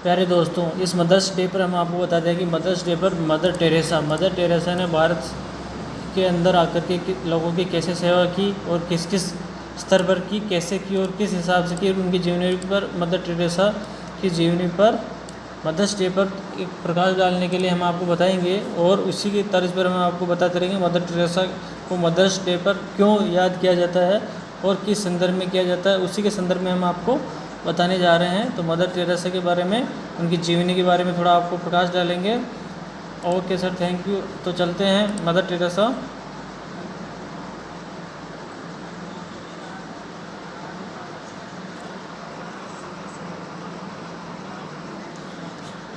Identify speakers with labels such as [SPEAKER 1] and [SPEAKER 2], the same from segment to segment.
[SPEAKER 1] प्यारे दोस्तों, इस मदर्स डे पर हम आपको बताते हैं कि मदर्स डे पर मदर टेरेसा ने भारत के अंदर आकर के लोगों की कैसे सेवा की और किस किस स्तर पर की, कैसे की और किस हिसाब से की। उनकी जीवनी पर मदर टेरेसा की जीवनी पर मदर्स डे पर एक प्रकाश डालने के लिए हम आपको बताएंगे और उसी की तर्ज पर हम आपको बताते रहेंगे मदर टेरेसा को मदर्स डे पर क्यों याद किया जाता है और किस संदर्भ में किया जाता है, उसी के संदर्भ में हम आपको बताने जा रहे हैं। तो मदर टेरेसा के बारे में, उनकी जीवनी के बारे में थोड़ा आपको प्रकाश डालेंगे। Okay sir, thank you. तो चलते हैं मदर टेरेसा।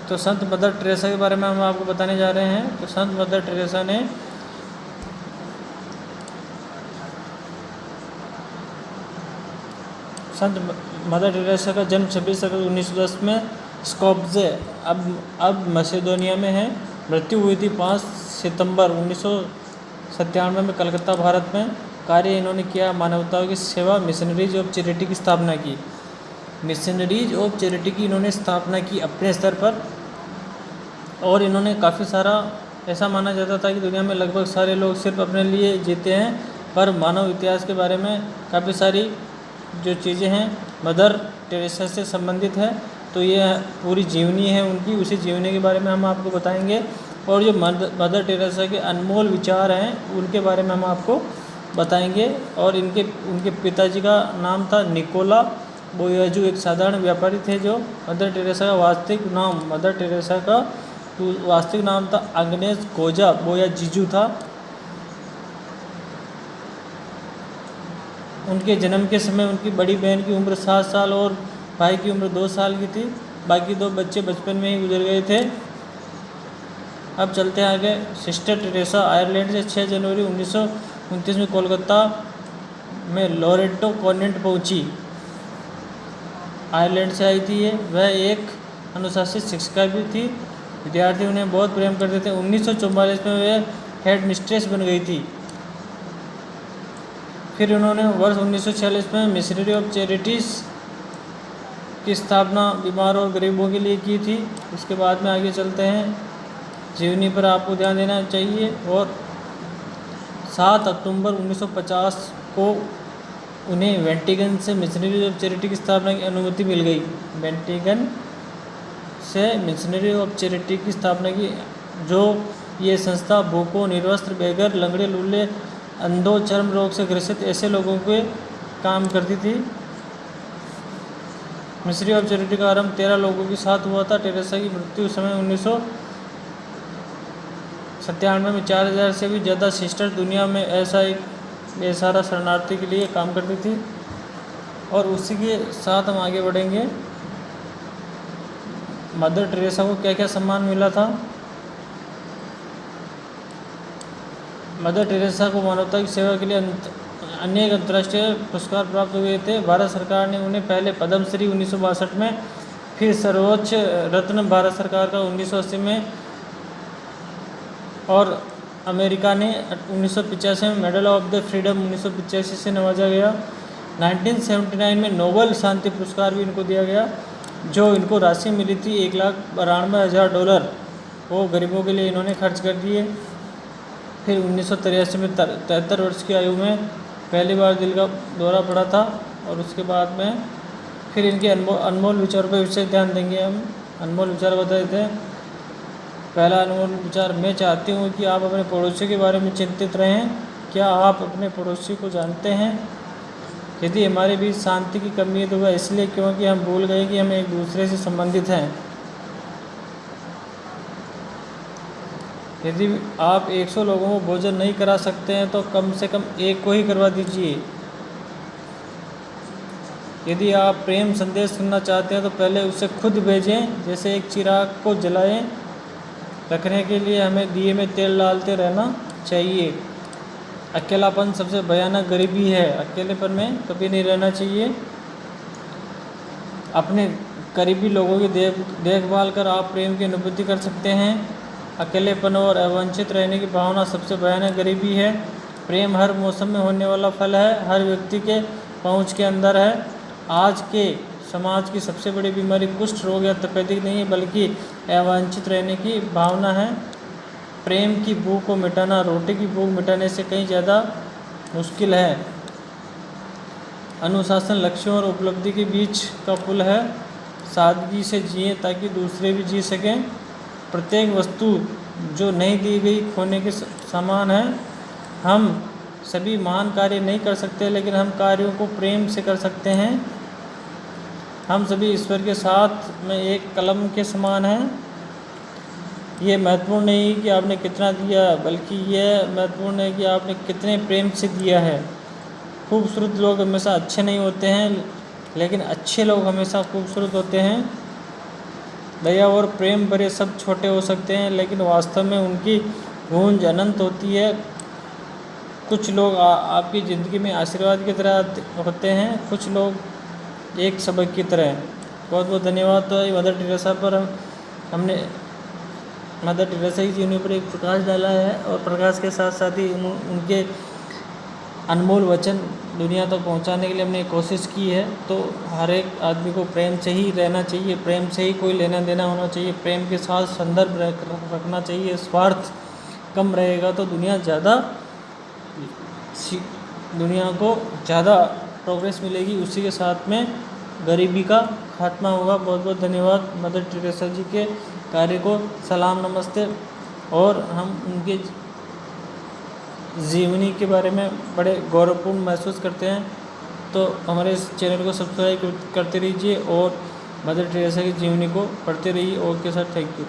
[SPEAKER 1] तो संत मदर टेरेसा के बारे में हम आपको बताने जा रहे हैं। तो संत मदर टेरेसा ने मदर टेरेसा का जन्म 26 अगस्त 1910 में स्कोप्जे अब मैसेडोनिया में है। मृत्यु हुई थी 5 सितंबर 1997 में कलकत्ता, भारत में। कार्य इन्होंने किया मानवता की सेवा, मिशनरीज ऑफ चैरिटी की स्थापना की। मिशनरीज ऑफ चैरिटी की इन्होंने स्थापना की अपने स्तर पर। और इन्होंने काफ़ी सारा, ऐसा माना जाता था कि दुनिया में लगभग सारे लोग सिर्फ अपने लिए जीते हैं, पर मानव इतिहास के बारे में काफ़ी सारी जो चीज़ें हैं मदर टेरेसा से संबंधित है। तो ये पूरी जीवनी है उनकी, उसी जीवनी के बारे में हम आपको बताएंगे। और जो मदर टेरेसा के अनमोल विचार हैं उनके बारे में हम आपको बताएंगे। और उनके पिताजी का नाम था निकोला बोयाजू, एक साधारण व्यापारी थे। जो मदर टेरेसा का वास्तविक नाम था अग्नेस गोजा बोयाजीजू था। उनके जन्म के समय उनकी बड़ी बहन की उम्र 7 साल और भाई की उम्र 2 साल की थी। बाकी 2 बच्चे बचपन में ही गुजर गए थे। अब चलते हैं आगे। सिस्टर टेरेसा आयरलैंड से 6 जनवरी 1929 में कोलकाता में लोरेटो कॉन्वेंट पहुंची। आयरलैंड से आई थी ये। वह एक अनुशासित शिक्षिका भी थी। विद्यार्थी उन्हें बहुत प्रेम करते थे। 1944 में वे हेड मिस्ट्रेस बन गई थी। फिर उन्होंने वर्ष 1946 में मिशनरी ऑफ चैरिटीज़ की स्थापना बीमार और गरीबों के लिए की थी। उसके बाद में आगे चलते हैं। जीवनी पर आपको ध्यान देना चाहिए। और 7 अक्टूबर 1950 को उन्हें वेंटिगन से मिशनरी ऑफ चैरिटी की स्थापना की अनुमति मिल गई। वेंटिगन से मिशनरी ऑफ चैरिटी की स्थापना की, जो ये संस्था भूखों, निर्वस्त्र, बेघर, लंगड़े, लूले, अंधों, चर्म रोग से ग्रसित ऐसे लोगों के काम करती थी। मिशनरी ऑफ चैरिटी का आरंभ 13 लोगों के साथ हुआ था। टेरेसा की मृत्यु समय 1997 में 4000 से भी ज़्यादा सिस्टर दुनिया में ऐसा एक बेसहारा शरणार्थी के लिए काम करती थी। और उसी के साथ हम आगे बढ़ेंगे। मदर टेरेसा को क्या क्या सम्मान मिला था। मदर टेरेसा को मानवता की सेवा के लिए अनेक अंतर्राष्ट्रीय पुरस्कार प्राप्त हुए थे। भारत सरकार ने उन्हें पहले पद्मश्री 1962 में, फिर सर्वोच्च रत्न भारत सरकार का 1980 में, और अमेरिका ने 1985 में मेडल ऑफ द फ्रीडम 1985 से नवाजा गया। 1979 में नोबेल शांति पुरस्कार भी इनको दिया गया, जो इनको राशि मिली थी $1,92,000। वो गरीबों के लिए इन्होंने खर्च कर दिए। फिर 1983 में 73 वर्ष की आयु में पहली बार दिल का दौरा पड़ा था। और उसके बाद में फिर इनके अनमोल विचारों पर विशेष ध्यान देंगे। हम अनमोल विचार बता देते हैं। पहला अनमोल विचार, मैं चाहती हूँ कि आप अपने पड़ोसी के बारे में चिंतित रहें। क्या आप अपने पड़ोसी को जानते हैं? यदि हमारे बीच शांति की कमी है तो वह इसलिए क्योंकि हम भूल गए कि हम एक दूसरे से संबंधित हैं। यदि आप 100 लोगों को भोजन नहीं करा सकते हैं तो कम से कम एक को ही करवा दीजिए। यदि आप प्रेम संदेश सुनना चाहते हैं तो पहले उसे खुद भेजें। जैसे एक चिराग को जलाएं रखने के लिए हमें दिए में तेल डालते रहना चाहिए। अकेलापन सबसे भयानक गरीबी है। अकेलेपन में कभी नहीं रहना चाहिए। अपने करीबी लोगों की देखभाल कर आप प्रेम की अनुभूति कर सकते हैं। अकेलेपन और अवंचित रहने की भावना सबसे भयानक गरीबी है। प्रेम हर मौसम में होने वाला फल है, हर व्यक्ति के पहुंच के अंदर है। आज के समाज की सबसे बड़ी बीमारी कुष्ठ रोग या तपेदिक नहीं है, बल्कि अवांछित रहने की भावना है। प्रेम की भूख को मिटाना रोटी की भूख मिटाने से कहीं ज़्यादा मुश्किल है। अनुशासन लक्ष्यों और उपलब्धि के बीच का पुल है। सादगी से जिएं ताकि दूसरे भी जी सकें। प्रत्येक वस्तु जो नहीं दी गई खोने के समान है। हम सभी महान कार्य नहीं कर सकते, लेकिन हम कार्यों को प्रेम से कर सकते हैं। हम सभी ईश्वर के साथ में एक कलम के समान हैं। ये महत्वपूर्ण नहीं कि आपने कितना दिया, बल्कि यह महत्वपूर्ण है कि आपने कितने प्रेम से दिया है। खूबसूरत लोग हमेशा अच्छे नहीं होते हैं, लेकिन अच्छे लोग हमेशा खूबसूरत होते हैं। दया और प्रेम भरे सब छोटे हो सकते हैं, लेकिन वास्तव में उनकी गूंज अनंत होती है। कुछ लोग आपकी ज़िंदगी में आशीर्वाद की तरह होते हैं, कुछ लोग एक सबक की तरह। बहुत बहुत धन्यवाद। तो मदर टेरेसा पर हमने मदर टेरेसा की जीवनी पर एक प्रकाश डाला है, और प्रकाश के साथ साथ ही उनके अनमोल वचन दुनिया तक पहुंचाने के लिए हमने कोशिश की है। तो हर एक आदमी को प्रेम से ही रहना चाहिए, प्रेम से ही कोई लेना देना होना चाहिए, प्रेम के साथ संदर्भ रखना चाहिए। स्वार्थ कम रहेगा तो दुनिया को ज़्यादा प्रोग्रेस मिलेगी। उसी के साथ में गरीबी का खात्मा होगा। बहुत बहुत धन्यवाद। मदर टेरेसा जी के कार्य को सलाम नमस्ते। और हम उनके जीवनी के बारे में बड़े गौरवपूर्ण महसूस करते हैं। तो हमारे इस चैनल को सब्सक्राइब करते रहिए और मदर टेरेसा की जीवनी को पढ़ते रहिए। Okay sir, thank you.